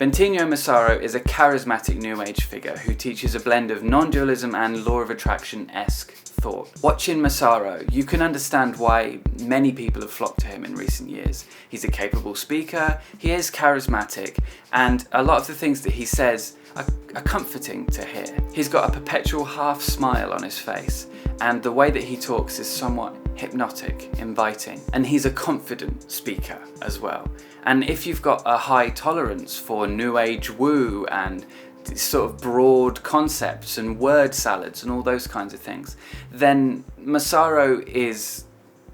Bentinho Massaro is a charismatic New Age figure who teaches a blend of non-dualism and law of attraction-esque thought. Watching Massaro, you can understand why many people have flocked to him in recent years. He's a capable speaker, he is charismatic, and a lot of the things that he says are comforting to hear. He's got a perpetual half smile on his face, and the way that he talks is somewhat hypnotic, inviting, and he's a confident speaker as well. And if you've got a high tolerance for New Age woo and sort of broad concepts and word salads and all those kinds of things, then Massaro is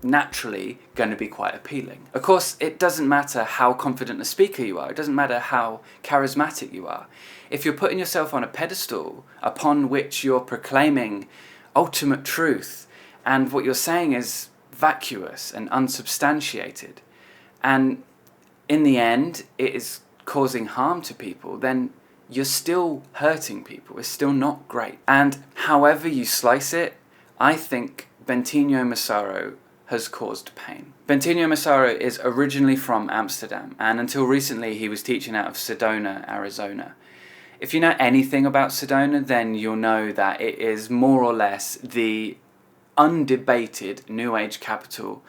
naturally going to be quite appealing. Of course, it doesn't matter how confident a speaker you are, it doesn't matter how charismatic you are. If you're putting yourself on a pedestal upon which you're proclaiming ultimate truth, and what you're saying is vacuous and unsubstantiated, and in the end it is causing harm to people, then you're still hurting people. It's still not great. And however you slice it, I think Bentinho Massaro has caused pain. Bentinho Massaro is originally from Amsterdam, and until recently he was teaching out of Sedona, Arizona. If you know anything about Sedona, then you'll know that it is more or less the undebated New Age capital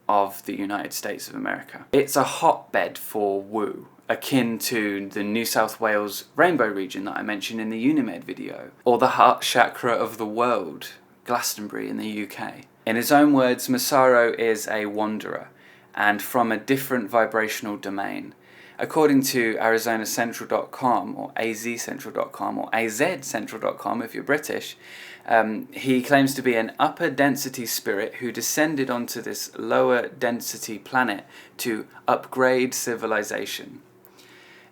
of the United States of America. It's a hotbed for woo, akin to the New South Wales rainbow region that I mentioned in the Unimed video, or the heart chakra of the world, Glastonbury in the UK. In his own words, Massaro is a wanderer and from a different vibrational domain. According to ArizonaCentral.com or AZCentral.com or AZCentral.com if you're British, he claims to be an upper density spirit who descended onto this lower density planet to upgrade civilization.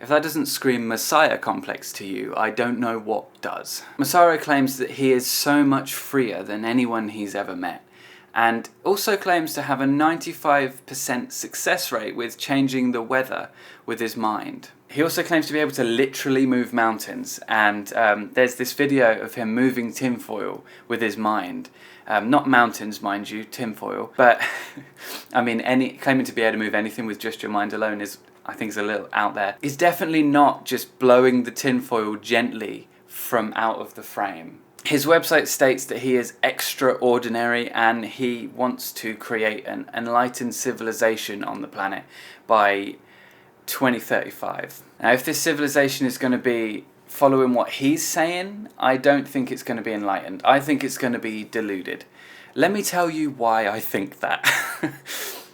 If that doesn't scream Messiah complex to you, I don't know what does. Massaro claims that he is so much freer than anyone he's ever met, and also claims to have a 95% success rate with changing the weather with his mind. He also claims to be able to literally move mountains, and there's this video of him moving tinfoil with his mind. Not mountains, mind you, tinfoil, but I mean, claiming to be able to move anything with just your mind alone is, I think, is a little out there. He's definitely not just blowing the tinfoil gently from out of the frame. His website states that he is extraordinary and he wants to create an enlightened civilization on the planet by 2035. Now, if this civilization is going to be following what he's saying, I don't think it's going to be enlightened. I think it's going to be deluded. Let me tell you why I think that.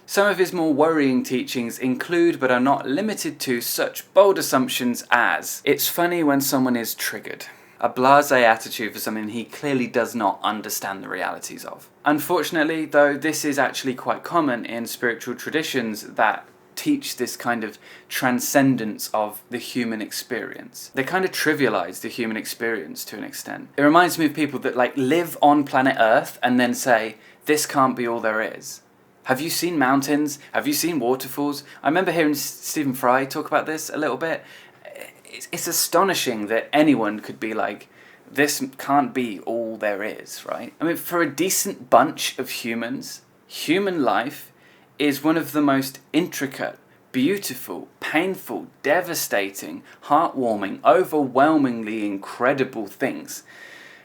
Some of his more worrying teachings include, but are not limited to, such bold assumptions as, it's funny when someone is triggered. A blasé attitude for something he clearly does not understand the realities of. Unfortunately, though, this is actually quite common in spiritual traditions that teach this kind of transcendence of the human experience. They kind of trivialize the human experience to an extent. It reminds me of people that live on planet Earth and then say, this can't be all there is. Have you seen mountains? Have you seen waterfalls? I remember hearing Stephen Fry talk about this a little bit. It's astonishing that anyone could be like, this can't be all there is, right? I mean, for a decent bunch of humans, human life is one of the most intricate, beautiful, painful, devastating, heartwarming, overwhelmingly incredible things.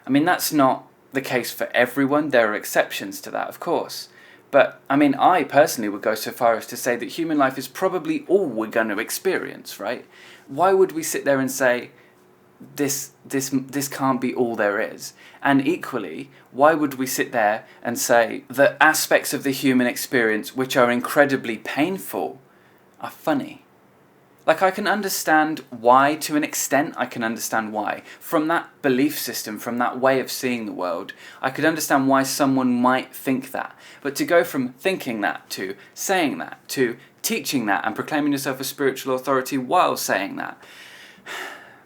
I mean, that's not the case for everyone. There are exceptions to that, of course. But, I mean, I personally would go so far as to say that human life is probably all we're going to experience, right? Why would we sit there and say, this can't be all there is? And equally, why would we sit there and say that aspects of the human experience which are incredibly painful are funny? I can understand why, to an extent, I can understand why. From that belief system, from that way of seeing the world, I could understand why someone might think that. But to go from thinking that, to saying that, to teaching that, and proclaiming yourself a spiritual authority while saying that.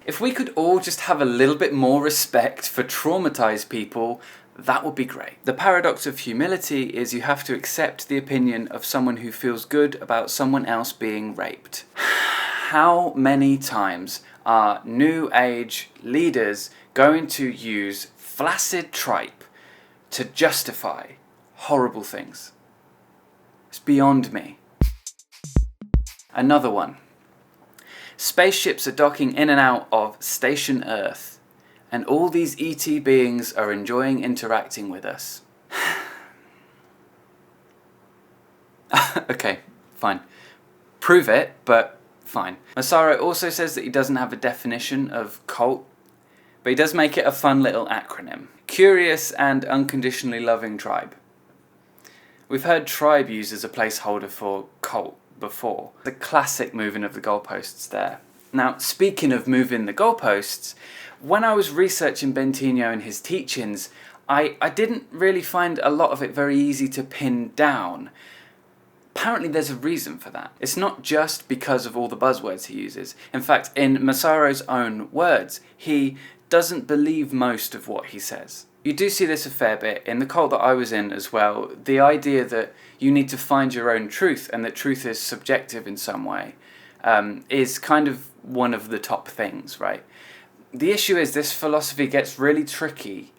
If we could all just have a little bit more respect for traumatized people, that would be great. The paradox of humility is you have to accept the opinion of someone who feels good about someone else being raped. How many times are New Age leaders going to use flaccid tripe to justify horrible things? It's beyond me. Another one. Spaceships are docking in and out of Station Earth, and all these ET beings are enjoying interacting with us. Okay, fine. Prove it, but fine. Massaro also says that he doesn't have a definition of cult, but he does make it a fun little acronym. Curious and unconditionally loving tribe. We've heard tribe used as a placeholder for cult before. The classic moving of the goalposts there. Now, speaking of moving the goalposts, when I was researching Bentinho and his teachings, I didn't really find a lot of it very easy to pin down. Apparently there's a reason for that. It's not just because of all the buzzwords he uses. In fact, in Massaro's own words, he doesn't believe most of what he says. You do see this a fair bit in the cult that I was in as well. The idea that you need to find your own truth and that truth is subjective in some way is kind of one of the top things, right? The issue is this philosophy gets really tricky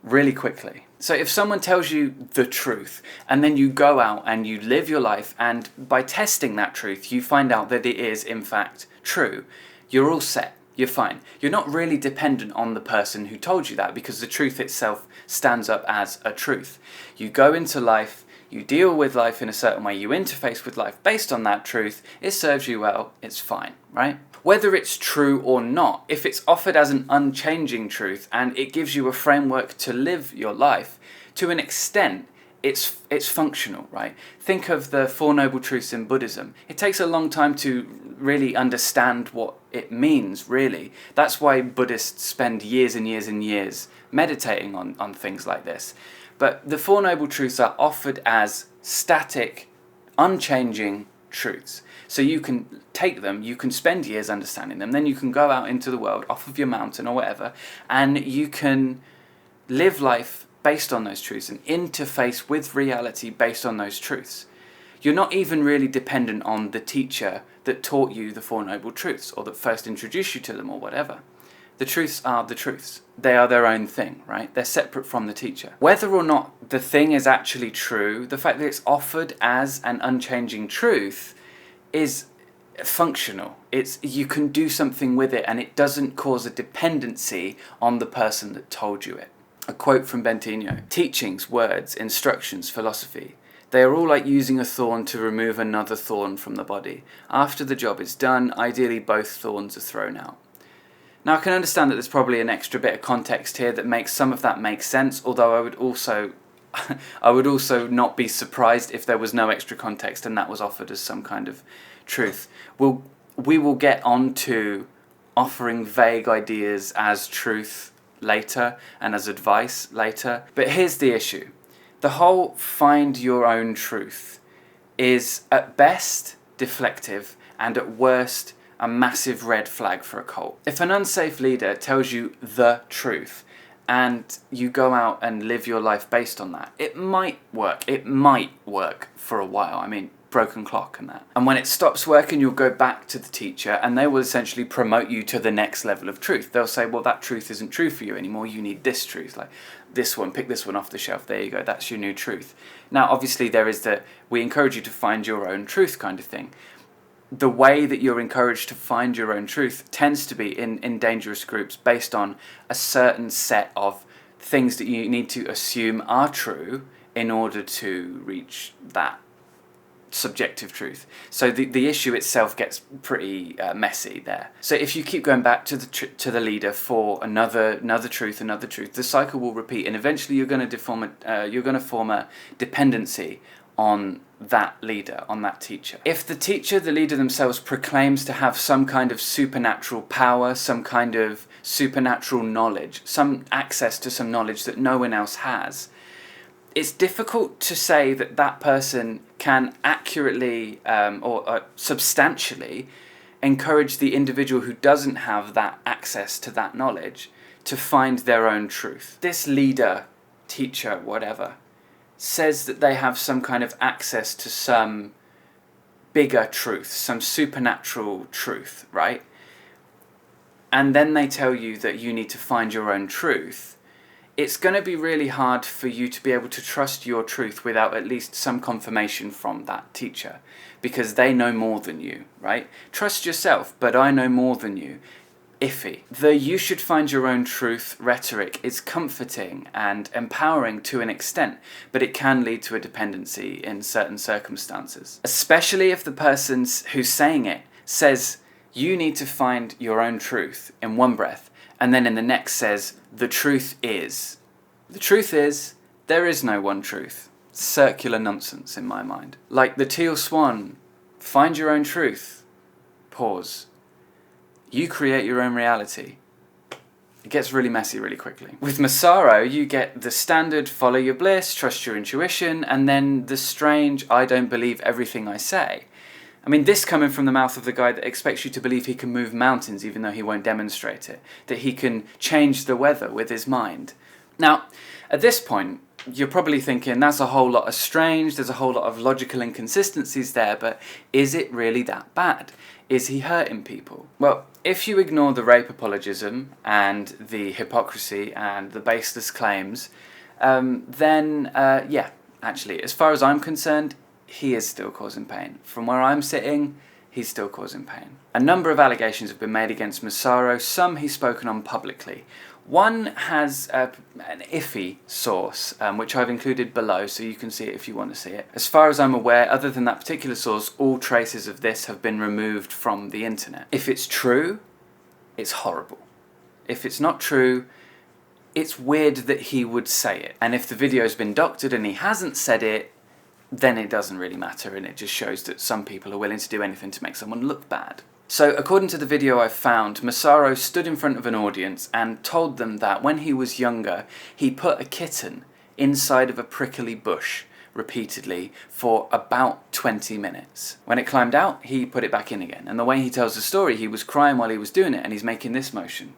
really quickly. So if someone tells you the truth and then you go out and you live your life and by testing that truth you find out that it is in fact true, you're all set. You're fine. You're not really dependent on the person who told you that because the truth itself stands up as a truth. You go into life, you deal with life in a certain way, you interface with life based on that truth, it serves you well, it's fine, right? Whether it's true or not, if it's offered as an unchanging truth and it gives you a framework to live your life, to an extent, it's functional, right? Think of the Four Noble Truths in Buddhism. It takes a long time to really understand what it means, really. That's why Buddhists spend years and years and years meditating on things like this. But the Four Noble Truths are offered as static, unchanging truths. So you can take them, you can spend years understanding them, then you can go out into the world, off of your mountain or whatever, and you can live life based on those truths and interface with reality based on those truths. You're not even really dependent on the teacher that taught you the Four Noble Truths or that first introduced you to them or whatever. The truths are the truths. They are their own thing, right? They're separate from the teacher. Whether or not the thing is actually true, the fact that it's offered as an unchanging truth is functional. You can do something with it and it doesn't cause a dependency on the person that told you it. A quote from Bentinho: teachings, words, instructions, philosophy. They are all like using a thorn to remove another thorn from the body. After the job is done, ideally both thorns are thrown out. Now I can understand that there's probably an extra bit of context here that makes some of that make sense, although I would also not be surprised if there was no extra context and that was offered as some kind of truth. We will get on to offering vague ideas as truth later and as advice later. But here's the issue. The whole find your own truth is at best deflective and at worst a massive red flag for a cult. If an unsafe leader tells you the truth and you go out and live your life based on that, it might work. It might work for a while. I mean, broken clock and that. And when it stops working, you'll go back to the teacher and they will essentially promote you to the next level of truth. They'll say, well, that truth isn't true for you anymore. You need this truth, like this one, pick this one off the shelf. There you go. That's your new truth. Now, obviously there is we encourage you to find your own truth kind of thing. The way that you're encouraged to find your own truth tends to be in dangerous groups based on a certain set of things that you need to assume are true in order to reach that subjective truth. So the issue itself gets pretty messy there. So if you keep going back to the leader for another truth, the cycle will repeat, and eventually you're going to form a dependency on that leader, on that teacher. If the teacher, the leader themselves, proclaims to have some kind of supernatural power, some kind of supernatural knowledge, some access to some knowledge that no one else has, it's difficult to say that that person can accurately or substantially encourage the individual who doesn't have that access to that knowledge to find their own truth. This leader, teacher, whatever, says that they have some kind of access to some bigger truth, some supernatural truth, right? And then they tell you that you need to find your own truth. it's going to be really hard for you to be able to trust your truth without at least some confirmation from that teacher, because they know more than you, right? Trust yourself, but I know more than you. Iffy. The "you should find your own truth" rhetoric is comforting and empowering to an extent, but it can lead to a dependency in certain circumstances. Especially if the person who's saying it says, "You need to find your own truth" in one breath, and then in the next says, "The truth is." The truth is, there is no one truth. Circular nonsense in my mind. Like the teal swan, find your own truth. Pause. You create your own reality. It gets really messy really quickly. With Massaro, you get the standard follow your bliss, trust your intuition, and then the strange I don't believe everything I say. I mean, this coming from the mouth of the guy that expects you to believe he can move mountains even though he won't demonstrate it, that he can change the weather with his mind. Now, at this point, you're probably thinking that's a whole lot of strange, there's a whole lot of logical inconsistencies there, but is it really that bad? Is he hurting people? Well, if you ignore the rape apologism and the hypocrisy and the baseless claims, yeah, actually, as far as I'm concerned, he is still causing pain. From where I'm sitting, he's still causing pain. A number of allegations have been made against Massaro, some he's spoken on publicly. One has an iffy source, which I've included below so you can see it if you want to see it. As far as I'm aware, other than that particular source, all traces of this have been removed from the internet. If it's true, it's horrible. If it's not true, it's weird that he would say it. And if the video's been doctored and he hasn't said it, then it doesn't really matter, and it just shows that some people are willing to do anything to make someone look bad. So, according to the video I've found, Massaro stood in front of an audience and told them that when he was younger, he put a kitten inside of a prickly bush repeatedly for about 20 minutes. When it climbed out, he put it back in again. And the way he tells the story, he was crying while he was doing it, and he's making this motion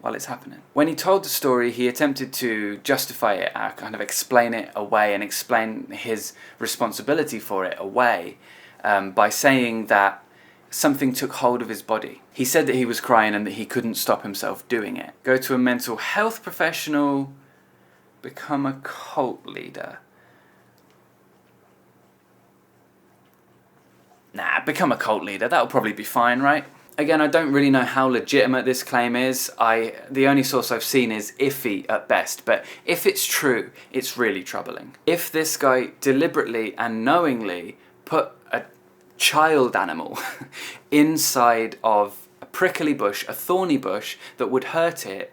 while it's happening. When he told the story, he attempted to justify it, kind of explain it away and explain his responsibility for it away by saying that something took hold of his body. He said that he was crying and that he couldn't stop himself doing it. Go to a mental health professional, become a cult leader. Nah, become a cult leader, that'll probably be fine, right? Again, I don't really know how legitimate this claim is. The only source I've seen is iffy at best, but if it's true, it's really troubling. If this guy deliberately and knowingly put a child animal inside of a prickly bush, a thorny bush that would hurt it,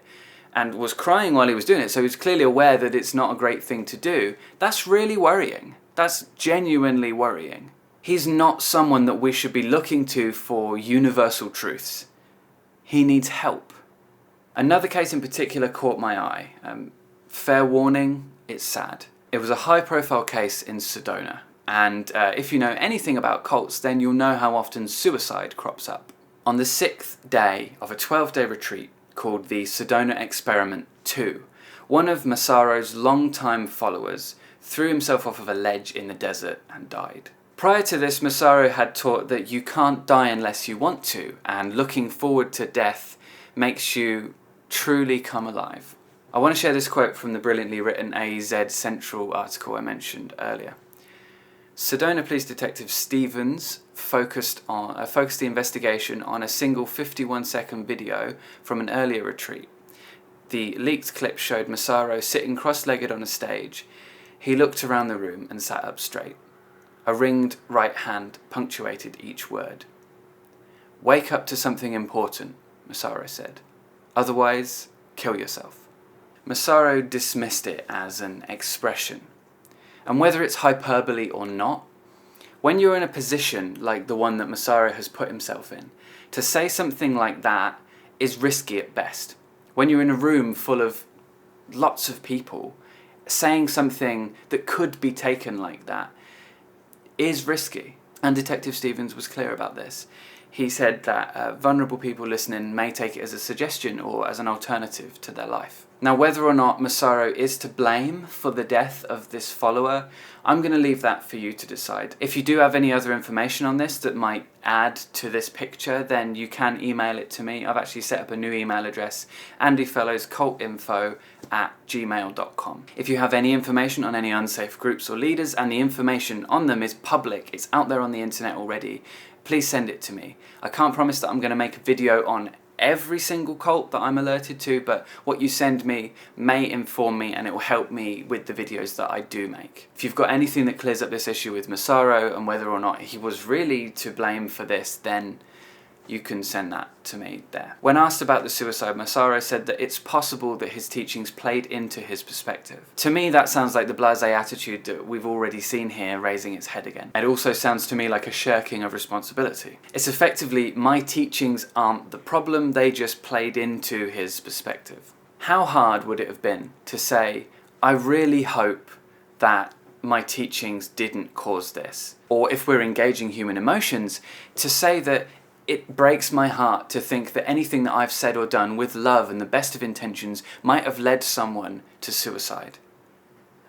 and was crying while he was doing it, so he's clearly aware that it's not a great thing to do, that's really worrying. That's genuinely worrying. He's not someone that we should be looking to for universal truths. He needs help. Another case in particular caught my eye. Fair warning, it's sad. It was a high-profile case in Sedona, and if you know anything about cults, then you'll know how often suicide crops up. On the 6th day of a 12-day retreat called the Sedona Experiment 2, one of Massaro's long-time followers threw himself off of a ledge in the desert and died. Prior to this, Massaro had taught that you can't die unless you want to, and looking forward to death makes you truly come alive. I want to share this quote from the brilliantly written AEZ Central article I mentioned earlier. Sedona Police Detective Stevens focused the investigation on a single 51-second video from an earlier retreat. The leaked clip showed Massaro sitting cross-legged on a stage. He looked around the room and sat up straight. A ringed right hand punctuated each word. "Wake up to something important," Massaro said. "Otherwise, kill yourself." Massaro dismissed it as an expression. And whether it's hyperbole or not, when you're in a position like the one that Massaro has put himself in, to say something like that is risky at best. When you're in a room full of lots of people, saying something that could be taken like that is risky, and Detective Stevens was clear about this. he said that vulnerable people listening may take it as a suggestion or as an alternative to their life. Now, whether or not Massaro is to blame for the death of this follower, I'm going to leave that for you to decide. If you do have any other information on this that might add to this picture, then you can email it to me. I've actually set up a new email address, andyfellowscultinfo@gmail.com. If you have any information on any unsafe groups or leaders and the information on them is public, it's out there on the internet already, please send it to me. I can't promise that I'm going to make a video on every single cult that I'm alerted to, but what you send me may inform me and it will help me with the videos that I do make. If you've got anything that clears up this issue with Massaro and whether or not he was really to blame for this, then you can send that to me there. When asked about the suicide, Massaro said that it's possible that his teachings played into his perspective. To me, that sounds like the blasé attitude that we've already seen here raising its head again. It also sounds to me like a shirking of responsibility. It's effectively, my teachings aren't the problem, they just played into his perspective. How hard would it have been to say, I really hope that my teachings didn't cause this? Or if we're engaging human emotions, to say that it breaks my heart to think that anything that I've said or done with love and the best of intentions might have led someone to suicide.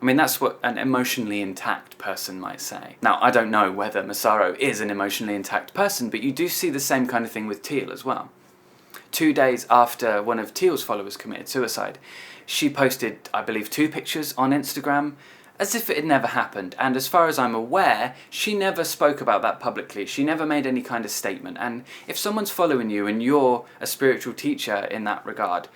I mean, that's what an emotionally intact person might say. Now, I don't know whether Massaro is an emotionally intact person, but you do see the same kind of thing with Teal as well. 2 days after one of Teal's followers committed suicide, she posted, I believe, 2 pictures on Instagram, as if it had never happened, and as far as I'm aware, she never spoke about that publicly. She never made any kind of statement, and if someone's following you and you're a spiritual teacher in that regard,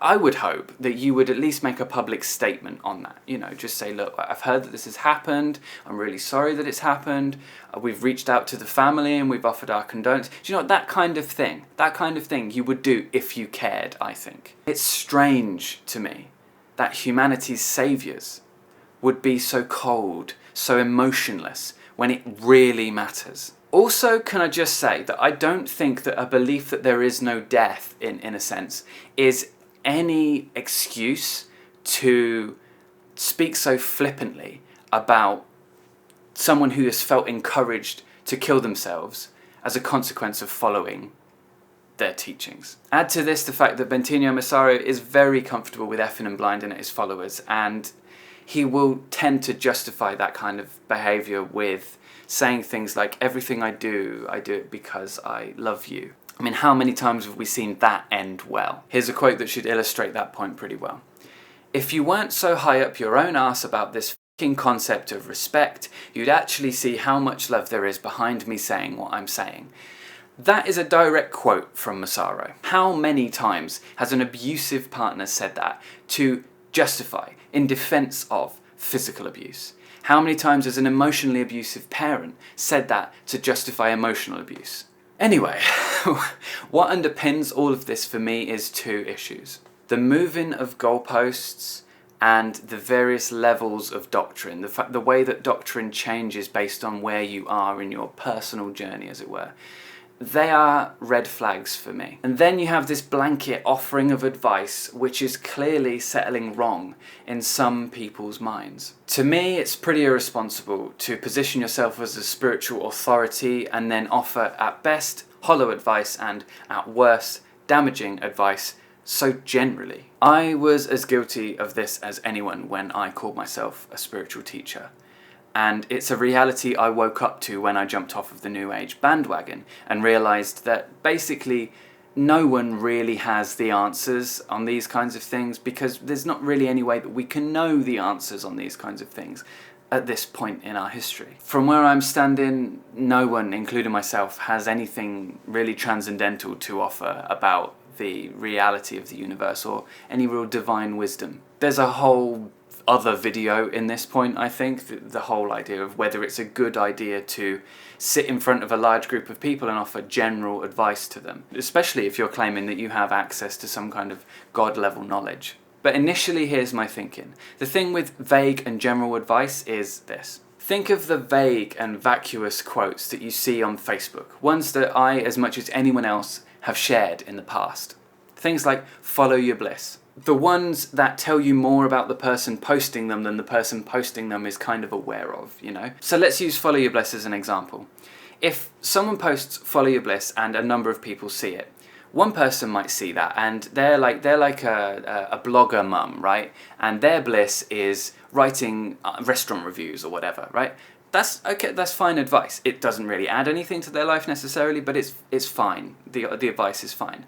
I would hope that you would at least make a public statement on that. You know, just say, look, I've heard that this has happened, I'm really sorry that it's happened, we've reached out to the family and we've offered our condolences. Do you know, that kind of thing you would do if you cared, I think. It's strange to me that humanity's saviours would be so cold, so emotionless, when it really matters. Also, can I just say that I don't think that a belief that there is no death, in a sense, is any excuse to speak so flippantly about someone who has felt encouraged to kill themselves as a consequence of following their teachings. Add to this the fact that Bentinho Massaro is very comfortable with effing and blinding at his followers, and he will tend to justify that kind of behaviour with saying things like, everything I do it because I love you. I mean, how many times have we seen that end well? Here's a quote that should illustrate that point pretty well. If you weren't so high up your own arse about this f***ing concept of respect, you'd actually see how much love there is behind me saying what I'm saying. That is a direct quote from Massaro. How many times has an abusive partner said that to justify, in defence of, physical abuse? How many times has an emotionally abusive parent said that to justify emotional abuse? Anyway, what underpins all of this for me is 2 issues. The moving of goalposts and the various levels of doctrine, the way that doctrine changes based on where you are in your personal journey, as it were. They are red flags for me. And then you have this blanket offering of advice which is clearly settling wrong in some people's minds. To me, it's pretty irresponsible to position yourself as a spiritual authority and then offer at best hollow advice and at worst damaging advice so generally. I was as guilty of this as anyone when I called myself a spiritual teacher. And it's a reality I woke up to when I jumped off of the New Age bandwagon and realised that basically no one really has the answers on these kinds of things, because there's not really any way that we can know the answers on these kinds of things at this point in our history. From where I'm standing, no one, including myself, has anything really transcendental to offer about the reality of the universe or any real divine wisdom. There's a whole other video in this point, I think, the whole idea of whether it's a good idea to sit in front of a large group of people and offer general advice to them, especially if you're claiming that you have access to some kind of God-level knowledge. But initially, here's my thinking. The thing with vague and general advice is this. Think of the vague and vacuous quotes that you see on Facebook, ones that I, as much as anyone else, have shared in the past. Things like follow your bliss. The ones that tell you more about the person posting them than the person posting them is kind of aware of, you know? So let's use follow your bliss as an example. if someone posts follow your bliss and a number of people see it, one person might see that and they're like a blogger mum, right? And their bliss is writing restaurant reviews or whatever, right? That's okay. That's fine advice. It doesn't really add anything to their life necessarily, but it's fine. The advice is fine.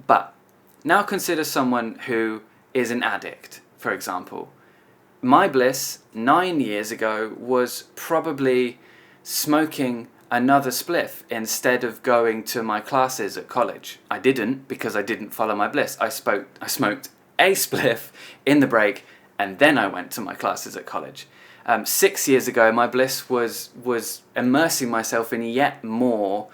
But now consider someone who is an addict, for example. My bliss 9 years ago was probably smoking another spliff instead of going to my classes at college. I didn't, because I didn't follow my bliss. I smoked a spliff in the break and then I went to my classes at college. 6 years ago, my bliss was immersing myself in yet more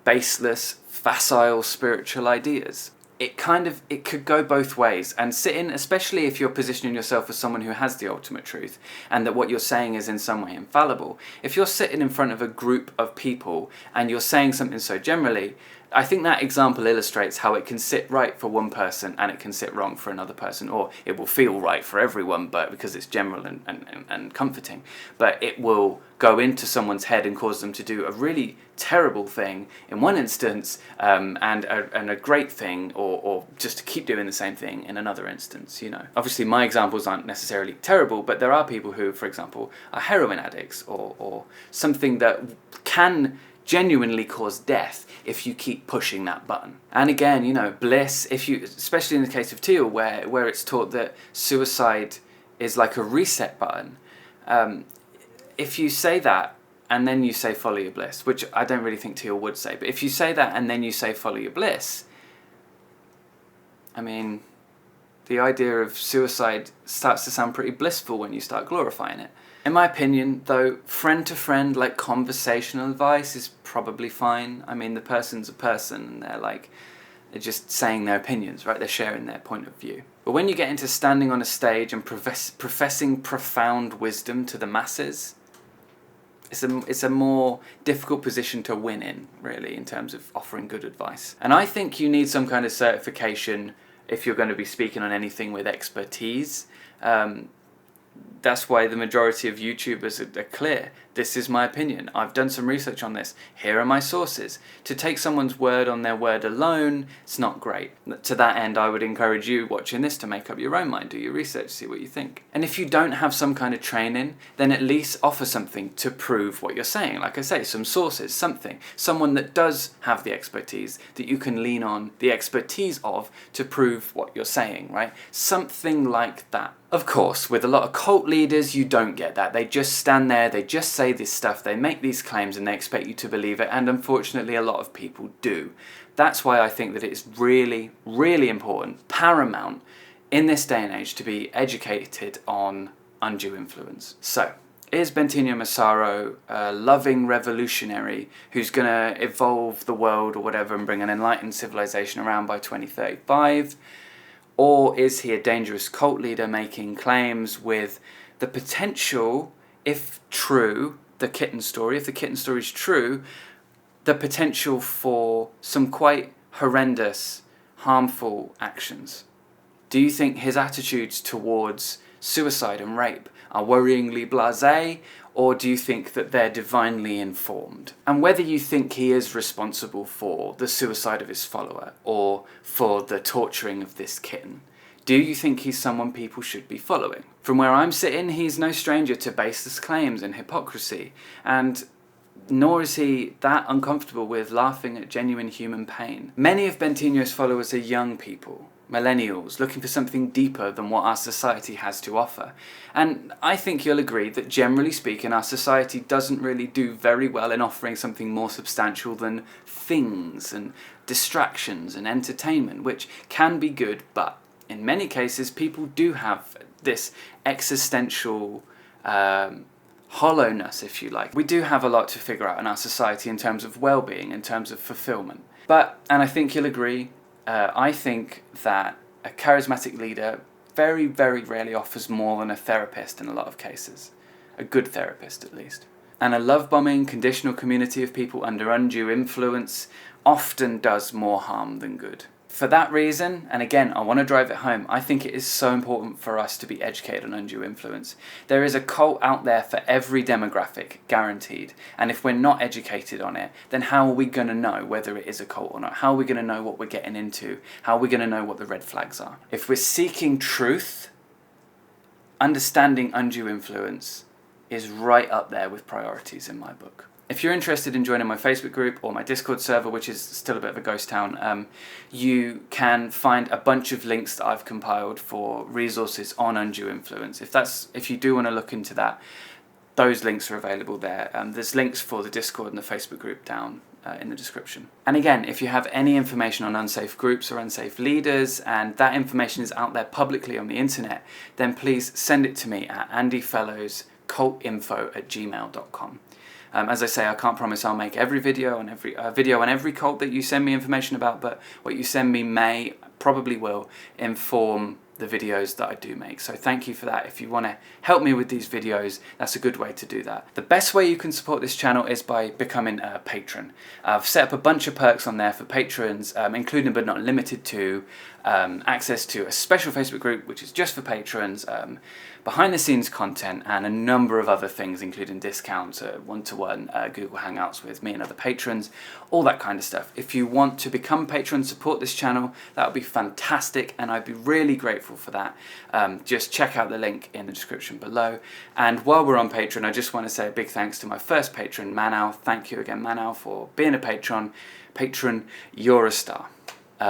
baseless, facile spiritual ideas. It could go both ways, and sitting, especially if you're positioning yourself as someone who has the ultimate truth and that what you're saying is in some way infallible. If you're sitting in front of a group of people and you're saying something so generally, I think that example illustrates how it can sit right for one person and it can sit wrong for another person, or it will feel right for everyone, but because it's general and comforting, but it will go into someone's head and cause them to do a really terrible thing in one instance, and a great thing, or just to keep doing the same thing in another instance. Obviously my examples aren't necessarily terrible, but there are people who, for example, are heroin addicts or something that can genuinely cause death if you keep pushing that button. And again, bliss, especially in the case of Teal, where it's taught that suicide is like a reset button, if you say that and then you say follow your bliss, which I don't really think Teal would say, but if you say that and then you say follow your bliss, I mean, the idea of suicide starts to sound pretty blissful when you start glorifying it. In my opinion, though, friend to friend, like conversational advice is probably fine. I mean, the person's a person and they're just saying their opinions, right? They're sharing their point of view. But when you get into standing on a stage and professing profound wisdom to the masses, it's a more difficult position to win in, really, in terms of offering good advice. And I think you need some kind of certification if you're going to be speaking on anything with expertise. That's why the majority of YouTubers are clear. This is my opinion. I've done some research on this. Here are my sources. To take someone's word on their word alone, it's not great. To that end, I would encourage you watching this to make up your own mind, do your research, see what you think. And if you don't have some kind of training, then at least offer something to prove what you're saying. Like I say, some sources, something. Someone that does have the expertise that you can lean on the expertise of to prove what you're saying, right? Something like that. Of course, with a lot of cult leaders, you don't get that. They just stand there, they just say this stuff, they make these claims and they expect you to believe it, and unfortunately a lot of people do. That's why I think that it's really, really important, paramount in this day and age to be educated on undue influence. So, is Bentinho Massaro a loving revolutionary who's going to evolve the world or whatever and bring an enlightened civilization around by 2035? Or is he a dangerous cult leader making claims with the potential, if true, if the kitten story is true, the potential for some quite horrendous, harmful actions? Do you think his attitudes towards suicide and rape are worryingly blasé, or do you think that they're divinely informed? And whether you think he is responsible for the suicide of his follower or for the torturing of this kitten, do you think he's someone people should be following? From where I'm sitting, he's no stranger to baseless claims and hypocrisy, and nor is he that uncomfortable with laughing at genuine human pain. Many of Bentinho's followers are young people, millennials, looking for something deeper than what our society has to offer. And I think you'll agree that generally speaking, our society doesn't really do very well in offering something more substantial than things and distractions and entertainment, which can be good, but in many cases people do have this existential hollowness, if you like. We do have a lot to figure out in our society in terms of well-being, in terms of fulfillment. But, and I think you'll agree, I think that a charismatic leader very, very rarely offers more than a therapist in a lot of cases. A good therapist, at least. And a love-bombing, conditional community of people under undue influence often does more harm than good. For that reason, and again, I want to drive it home, I think it is so important for us to be educated on undue influence. There is a cult out there for every demographic, guaranteed. And if we're not educated on it, then how are we going to know whether it is a cult or not? How are we going to know what we're getting into? How are we going to know what the red flags are? If we're seeking truth, understanding undue influence is right up there with priorities in my book. If you're interested in joining my Facebook group or my Discord server, which is still a bit of a ghost town, you can find a bunch of links that I've compiled for resources on undue influence. If you do want to look into that, those links are available there. There's links for the Discord and the Facebook group down in the description. And again, if you have any information on unsafe groups or unsafe leaders, and that information is out there publicly on the internet, then please send it to me at andyfellowscultinfo@gmail.com. As I say, I can't promise I'll make every video on every cult that you send me information about, but what you send me probably will inform the videos that I do make. So thank you for that. If you want to help me with these videos, that's a good way to do that. The best way you can support this channel is by becoming a patron. I've set up a bunch of perks on there for patrons, including but not limited to access to a special Facebook group, which is just for patrons, behind the scenes content, and a number of other things, including discounts, one-to-one Google Hangouts with me and other patrons, all that kind of stuff. If you want to become a patron, support this channel, that would be fantastic, and I'd be really grateful for that. Just check out the link in the description below. And while we're on Patreon, I just want to say a big thanks to my first patron, Manow. Thank you again, Manow, for being a patron. Patron, you're a star.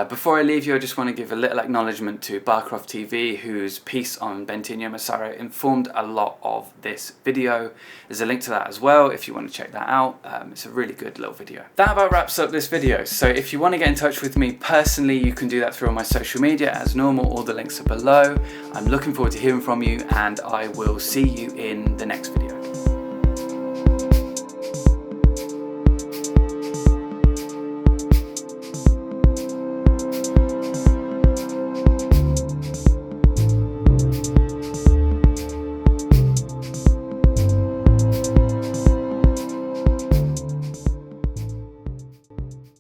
Before I leave you, I just want to give a little acknowledgement to Barcroft TV, whose piece on Bentinho Massaro informed a lot of this video. There's a link to that as well if you want to check that out. It's a really good little video. That about wraps up this video. So if you want to get in touch with me personally, you can do that through all my social media as normal. All the links are below. I'm looking forward to hearing from you, and I will see you in the next video.